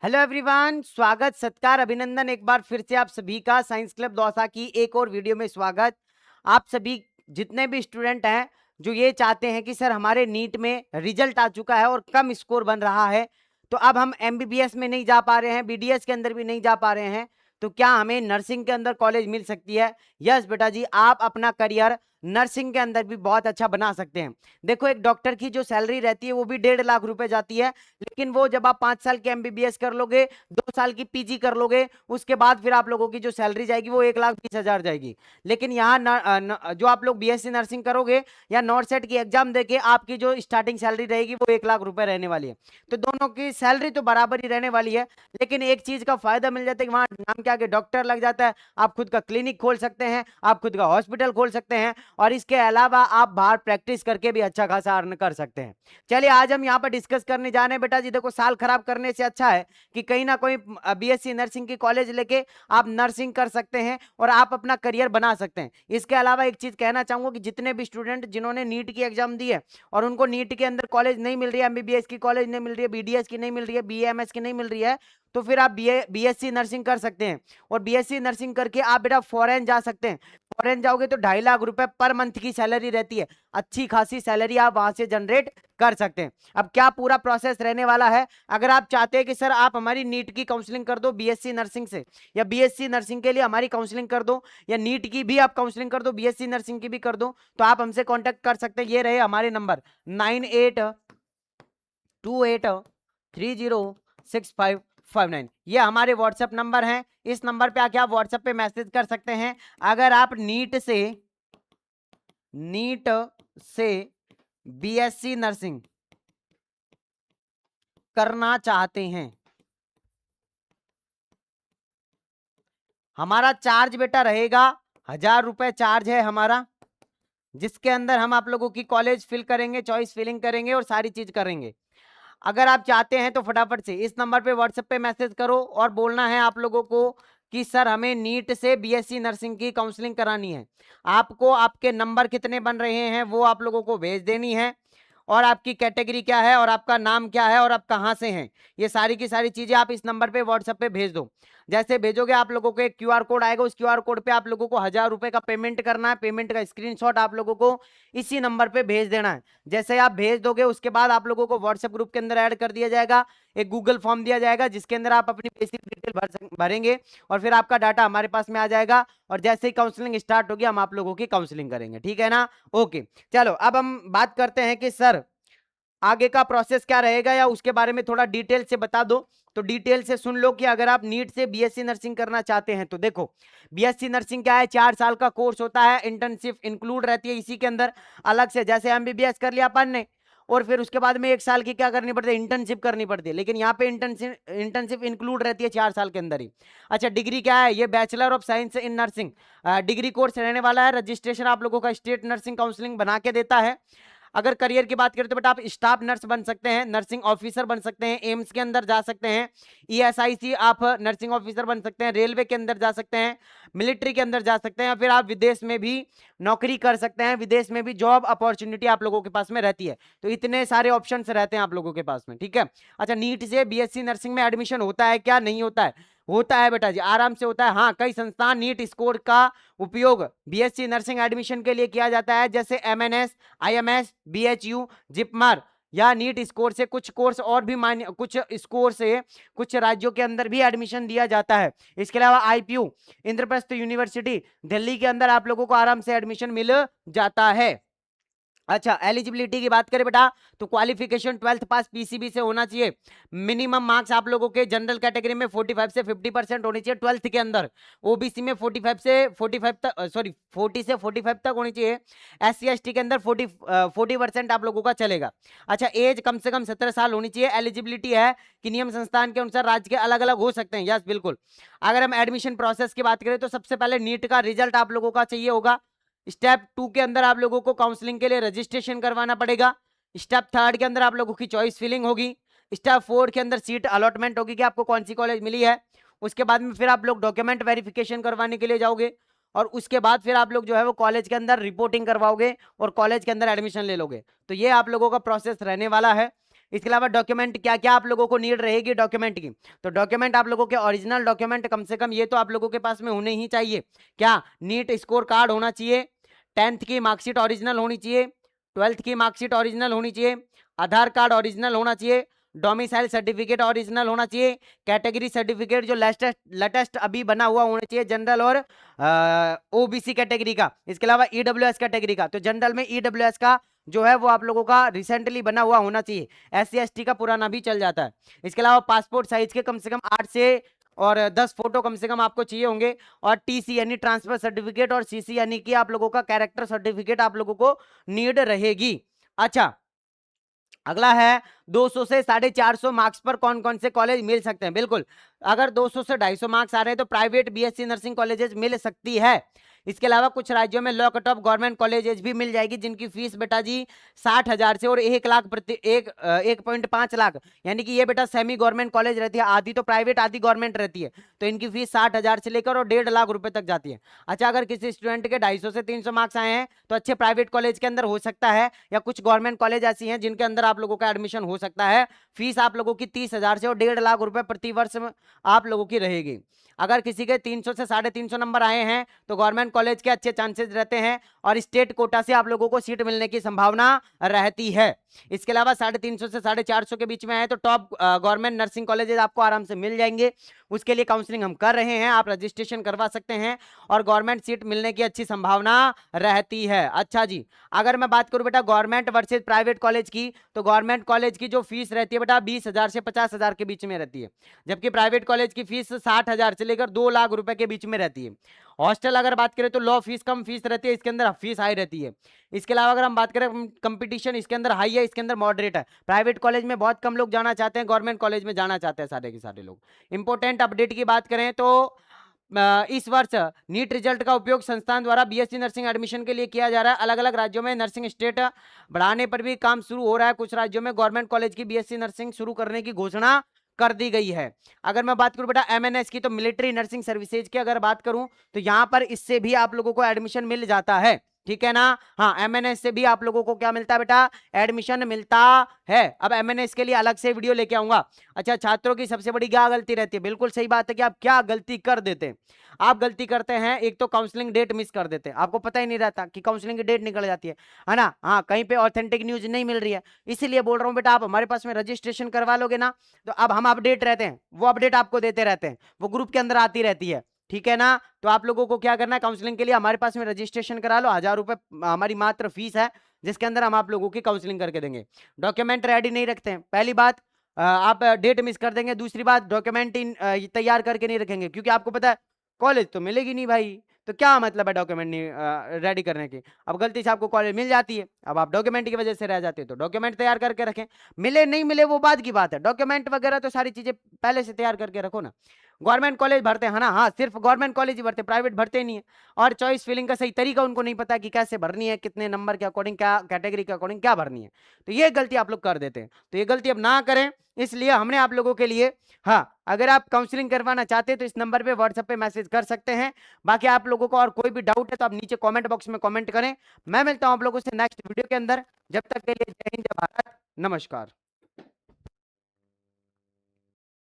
Hello everyone, स्वागत सत्कार अभिनंदन एक बार फिर से आप सभी का साइंस क्लब दौसा की एक और वीडियो में स्वागत। आप सभी जितने भी स्टूडेंट हैं जो ये चाहते हैं कि सर हमारे नीट में रिजल्ट आ चुका है और कम स्कोर बन रहा है, तो अब हम एमबीबीएस में नहीं जा पा रहे हैं, बीडीएस के अंदर भी नहीं जा पा रहे हैं, तो क्या हमें नर्सिंग के अंदर कॉलेज मिल सकती है? यस बेटा जी, आप अपना करियर नर्सिंग के अंदर भी बहुत अच्छा बना सकते हैं। देखो, एक डॉक्टर की जो सैलरी रहती है वो भी 1.5 लाख रुपए जाती है, लेकिन वो जब आप 5 साल के एमबीबीएस कर लोगे, 2 साल की पीजी कर लोगे, उसके बाद फिर आप लोगों की जो सैलरी जाएगी वो 1,20,000 जाएगी। लेकिन यहाँ जो आप लोग बीएससी नर्सिंग करोगे या नॉट सेट की एग्जाम देके आपकी जो स्टार्टिंग सैलरी रहेगी वो 1 लाख रुपए रहने वाली है। तो दोनों की सैलरी तो बराबर ही रहने वाली है, लेकिन एक चीज का फायदा मिल जाता है कि वहां नाम के आगे डॉक्टर लग जाता है, आप खुद का क्लिनिक खोल सकते हैं, आप खुद का हॉस्पिटल खोल सकते हैं, और इसके अलावा आप बाहर प्रैक्टिस करके भी अच्छा खासा अर्न कर सकते हैं। चलिए, आज हम यहाँ पर डिस्कस करने जा रहे हैं बेटा जी। देखो, साल खराब करने से अच्छा है कि कहीं ना कोई बीएससी नर्सिंग की कॉलेज लेके आप नर्सिंग कर सकते हैं और आप अपना करियर बना सकते हैं। इसके अलावा एक चीज कहना चाहूंगा कि जितने भी स्टूडेंट जिन्होंने नीट की एग्जाम दी है और उनको नीट के अंदर कॉलेज नहीं मिल रही है, एमबीबीएस की कॉलेज नहीं मिल रही है, बीडीएस की नहीं मिल रही है, बीएमएस की नहीं मिल रही है, तो फिर आप बीएससी नर्सिंग कर सकते हैं। और बीएससी नर्सिंग करके आप बेटा फॉरेन जा सकते हैं। फॉरेन जाओगे तो 2.5 लाख रुपए पर मंथ की सैलरी रहती है, अच्छी खासी सैलरी आप वहां से जनरेट कर सकते हैं। अब क्या पूरा प्रोसेस रहने वाला है, अगर आप चाहते हैं कि सर आप हमारी नीट की काउंसलिंग कर दो बीएससी नर्सिंग से, या बीएससी नर्सिंग के लिए हमारी काउंसलिंग कर दो, या नीट की भी आप काउंसलिंग कर दो, बीएससी नर्सिंग की भी कर दो, तो आप हमसे कांटेक्ट कर सकते हैं। ये रहे हमारे नंबर 9828306559, ये हमारे व्हाट्सएप नंबर हैं। इस नंबर पे आके आप व्हाट्सएप पे मैसेज कर सकते हैं। अगर आप नीट से बीएससी नर्सिंग करना चाहते हैं, हमारा चार्ज बेटा रहेगा 1,000 रुपए चार्ज है हमारा, जिसके अंदर हम आप लोगों की कॉलेज फिल करेंगे, चॉइस फिलिंग करेंगे और सारी चीज करेंगे। अगर आप चाहते हैं तो फटाफट से इस नंबर पे व्हाट्सएप पे मैसेज करो और बोलना है आप लोगों को कि सर हमें नीट से बीएससी नर्सिंग की काउंसलिंग करानी है। आपको आपके नंबर कितने बन रहे हैं वो आप लोगों को भेज देनी है, और आपकी कैटेगरी क्या है और आपका नाम क्या है और आप कहां से हैं, ये सारी की सारी चीजें आप इस नंबर पे व्हाट्सएप पे भेज दो। जैसे भेजोगे आप लोगों को एक क्यूआर कोड आएगा, उस क्यूआर कोड पे आप लोगों को 1,000 रुपए का पेमेंट करना है। पेमेंट का स्क्रीनशॉट आप लोगों को इसी नंबर पे भेज देना है। जैसे आप भेज दोगे उसके बाद आप लोगों को व्हाट्सएप ग्रुप के अंदर ऐड कर दिया जाएगा, एक गूगल फॉर्म दिया जाएगा जिसके अंदर आप अपनी बेसिक डिटेल भरेंगे और फिर आपका डाटा हमारे पास में आ जाएगा, और जैसे ही काउंसलिंग स्टार्ट होगी हम आप लोगों की काउंसलिंग करेंगे। ठीक है ना? ओके, चलो अब हम बात करते हैं कि सर आगे का प्रोसेस क्या रहेगा, या उसके बारे में थोड़ा डिटेल से बता दो। तो डिटेल से सुन लो कि अगर आप नीट से बीएससी नर्सिंग करना चाहते हैं तो देखो, बीएससी नर्सिंग क्या है, 4 साल का कोर्स होता है, इंटर्नशिप इंक्लूड रहती है इसी के अंदर अलग से। जैसे एमबीबीएस कर लिया अपन ने और फिर उसके बाद में 1 साल की क्या करनी पड़ती है, इंटर्नशिप करनी पड़ती है, लेकिन यहाँ पे इंटर्नशिप इंक्लूड रहती है 4 साल के अंदर ही। अच्छा, डिग्री क्या है, ये bachelor of science in nursing degree course रहने वाला है। रजिस्ट्रेशन आप लोगों का स्टेट नर्सिंग काउंसलिंग बना के देता है। अगर करियर की बात करें तो बेटा आप स्टाफ नर्स बन सकते हैं, नर्सिंग ऑफिसर बन सकते हैं, एम्स के अंदर जा सकते हैं, ईएसआईसी आप नर्सिंग ऑफिसर बन सकते हैं, रेलवे के अंदर जा सकते हैं, मिलिट्री के अंदर जा सकते हैं, या फिर आप विदेश में भी नौकरी कर सकते हैं, विदेश में भी जॉब अपॉर्चुनिटी आप लोगों के पास में रहती है। तो इतने सारे ऑप्शंस रहते हैं आप लोगों के पास में। ठीक है? अच्छा, नीट से बीएससी नर्सिंग में एडमिशन होता है क्या? नहीं होता है? होता है बेटा जी, आराम से होता है। हाँ, कई संस्थान नीट स्कोर का उपयोग बीएससी नर्सिंग एडमिशन के लिए किया जाता है, जैसे एमएनएस, आईएमएस, बीएचयू, जिपमर, या नीट स्कोर से कुछ कोर्स और भी मान्य, कुछ स्कोर से कुछ राज्यों के अंदर भी एडमिशन दिया जाता है। इसके अलावा आईपीयू, इंद्रप्रस्थ यूनिवर्सिटी दिल्ली के अंदर आप लोगों को आराम से एडमिशन मिल जाता है। अच्छा, एलिजिबिलिटी की बात करें बेटा तो क्वालिफिकेशन 12th पास पीसीबी से होना चाहिए। मिनिमम मार्क्स आप लोगों के जनरल कैटेगरी में 45 से 50% होनी चाहिए 12th के अंदर। ओबीसी में 45 से 45 तक, सॉरी 40 से 45 तक होनी चाहिए। एससी एसटी के अंदर 40% आप लोगों का चलेगा। अच्छा, एज कम से कम 17 साल होनी चाहिए। एलिजिबिलिटी है कि नियम संस्थान के अनुसार राज्य के अलग अलग हो सकते हैं। यस, बिल्कुल। अगर हम एडमिशन प्रोसेस की बात करें तो सबसे पहले नीट का रिजल्ट आप लोगों का चाहिए होगा। स्टेप 2 के अंदर आप लोगों को काउंसलिंग के लिए रजिस्ट्रेशन करवाना पड़ेगा। स्टेप 3 के अंदर आप लोगों की चॉइस फिलिंग होगी। स्टेप 4 के अंदर सीट अलॉटमेंट होगी कि आपको कौन सी कॉलेज मिली है। उसके बाद में फिर आप लोग डॉक्यूमेंट वेरिफिकेशन करवाने के लिए जाओगे, और उसके बाद फिर आप लोग जो है वो कॉलेज के अंदर रिपोर्टिंग करवाओगे और कॉलेज के अंदर एडमिशन ले लोगे। तो ये आप लोगों का प्रोसेस रहने वाला है। इसके अलावा डॉक्यूमेंट क्या क्या आप लोगों को नीड रहेगी डॉक्यूमेंट की, तो डॉक्यूमेंट आप लोगों के ओरिजिनल डॉक्यूमेंट कम से कम ये तो आप लोगों के पास में होने ही चाहिए। क्या? नीट स्कोर कार्ड होना चाहिए, 10th की मार्कशीट ओरिजिनल होनी चाहिए, 12th की मार्कशीट ओरिजिनल होनी चाहिए, आधार कार्ड ओरिजिनल होना चाहिए, डोमिसाइल सर्टिफिकेट ओरिजिनल होना चाहिए, कैटेगरी सर्टिफिकेट जो लेटेस्ट अभी बना हुआ होना चाहिए जनरल और ओबीसी कैटेगरी का। इसके अलावा ईडब्ल्यूएस कैटेगरी का, तो जनरल में ईडब्ल्यूएस का जो है वो आप लोगों का रिसेंटली बना हुआ होना चाहिए, SC ST का पुराना भी चल जाता है। इसके अलावा पासपोर्ट साइज के कम से कम 8 से और 10 फोटो कम से कम आपको चाहिए होंगे, और TC यानी ट्रांसफर सर्टिफिकेट और CC यानी कि आप लोगों का कैरेक्टर सर्टिफिकेट आप लोगों को नीड रहेगी। अच्छा, अगला है 200 से 450 मार्क्स पर कौन कौन से कॉलेज मिल सकते हैं। बिल्कुल, अगर 200 से 250 मार्क्स आ रहे हैं तो प्राइवेट BSc नर्सिंग कॉलेजेस मिल सकती है। इसके अलावा कुछ राज्यों में law cut off government colleges भी मिल जाएगी, जिनकी फीस बेटा जी 60,000 से और 1 लाख प्रति 1.5 लाख, यानी कि ये बेटा सेमी गवर्नमेंट कॉलेज रहती है, आधी तो प्राइवेट आधी गवर्नमेंट रहती है, तो इनकी फीस 60,000 से लेकर और 1.5 लाख रुपए तक जाती है। अच्छा, अगर किसी स्टूडेंट के 250 से 300 मार्क्स आए हैं तो अच्छे प्राइवेट कॉलेज के अंदर हो सकता है, या कुछ गवर्नमेंट कॉलेज ऐसी हैं जिनके अंदर आप लोगों का एडमिशन हो सकता है। फीस आप लोगों की 30,000 से और 1.5 लाख रुपए प्रति वर्ष में आप लोगों की रहेगी। अगर किसी के 300 से 350 नंबर आए हैं तो गवर्नमेंट कॉलेज के अच्छे चांसेस रहते हैं, और स्टेट कोटा से आप लोगों को सीट मिलने की संभावना रहती है। इसके अलावा 350 से 450 के बीच में है तो टॉप गवर्नमेंट नर्सिंग कॉलेजेस आपको आराम से मिल जाएंगे। उसके लिए काउंसलिंग हम कर रहे हैं, आप रजिस्ट्रेशन करवा सकते हैं और गवर्नमेंट सीट मिलने की अच्छी संभावना रहती है। अच्छा जी, अगर मैं बात करूं बेटा गवर्नमेंट वर्सेज प्राइवेट कॉलेज की, तो गवर्नमेंट कॉलेज की जो फीस रहती है बेटा 20,000 से 50,000 के बीच में रहती है, जबकि प्राइवेट कॉलेज की फीस 60,000 से लेकर 2 लाख रुपए के बीच में रहती है। हॉस्टल अगर बात करें तो लॉ फीस कम फीस रहती है, इसके अंदर फीस हाई रहती है। इसके अलावा अगर हम बात करें कंपटीशन, इसके अंदर हाई है, इसके अंदर मॉडरेट है। प्राइवेट कॉलेज में बहुत कम लोग जाना चाहते हैं, गवर्नमेंट कॉलेज में जाना चाहते हैं सारे के सारे लोग। इंपॉर्टेंट अपडेट की बात करें तो इस वर्ष नीट रिजल्ट का उपयोग संस्थान द्वारा BSc नर्सिंग एडमिशन के लिए किया जा रहा है। अलग अलग राज्यों में नर्सिंग स्टेट बढ़ाने पर भी काम शुरू हो रहा है। कुछ राज्यों में गवर्नमेंट कॉलेज की BSc नर्सिंग शुरू करने की घोषणा कर दी गई है। अगर मैं बात करूं बेटा MNS की, तो मिलिट्री नर्सिंग सर्विसेज की अगर बात करूं तो यहां पर इससे भी आप लोगों को एडमिशन मिल जाता है, ठीक है ना। हाँ, MNS से भी आप लोगों को क्या मिलता है बेटा, एडमिशन मिलता है। अब MNS के लिए अलग से वीडियो लेके आऊंगा। अच्छा, छात्रों की सबसे बड़ी क्या गलती रहती है, बिल्कुल सही बात है कि आप क्या गलती कर देते हैं। आप गलती करते हैं, एक तो काउंसलिंग डेट मिस कर देते हैं, आपको पता ही नहीं रहता कि काउंसलिंग की डेट निकल जाती है ना। हाँ, कहीं पे ऑथेंटिक न्यूज नहीं मिल रही है, इसीलिए बोल रहा हूँ बेटा, आप हमारे पास में रजिस्ट्रेशन करवा लोगे ना, तो अब हम अपडेट रहते हैं, वो अपडेट आपको देते रहते हैं, वो ग्रुप के अंदर आती रहती है, ठीक है ना। तो आप लोगों को क्या करना है, काउंसलिंग के लिए हमारे पास में रजिस्ट्रेशन करा लो, 1,000 रुपए हमारी मात्र फीस है, जिसके अंदर हम आप लोगों की काउंसलिंग करके देंगे। डॉक्यूमेंट रेडी नहीं रखते हैं, पहली बात आप डेट मिस कर देंगे, दूसरी बात डॉक्यूमेंट तैयार करके नहीं रखेंगे, क्योंकि आपको पता है कॉलेज तो मिलेगी नहीं भाई, तो क्या मतलब है डॉक्यूमेंट नहीं रेडी करने की। अब गलती से आपको कॉलेज मिल जाती है, अब आप डॉक्यूमेंट की वजह से रह जाते हो, तो डॉक्यूमेंट तैयार करके रखें। मिले नहीं मिले वो बात की बात है, डॉक्यूमेंट वगैरह तो सारी चीजें पहले से तैयार करके रखो ना। गवर्नमेंट कॉलेज भरते हैं ना, हाँ, सिर्फ गवर्नमेंट कॉलेज ही भरते, प्राइवेट भरते नहीं है। और चॉइस फिलिंग का सही तरीका उनको नहीं पता कि कैसे भरनी है, कितने नंबर के अकॉर्डिंग, क्या कैटेगरी के अकॉर्डिंग क्या भरनी है, तो ये गलती आप लोग कर देते हैं। तो ये गलती अब ना करें, इसलिए हमने आप लोगों के लिए, हाँ, अगर आप काउंसलिंग करवाना चाहते हैं तो इस नंबर पे व्हाट्सएप पे मैसेज कर सकते हैं। बाकी आप लोगों को और कोई भी डाउट है तो आप नीचे कमेंट बॉक्स में कमेंट करें। मैं मिलता हूं आप लोगों से नेक्स्ट वीडियो के अंदर, जब तक के लिए जय हिंद, जय भारत, नमस्कार।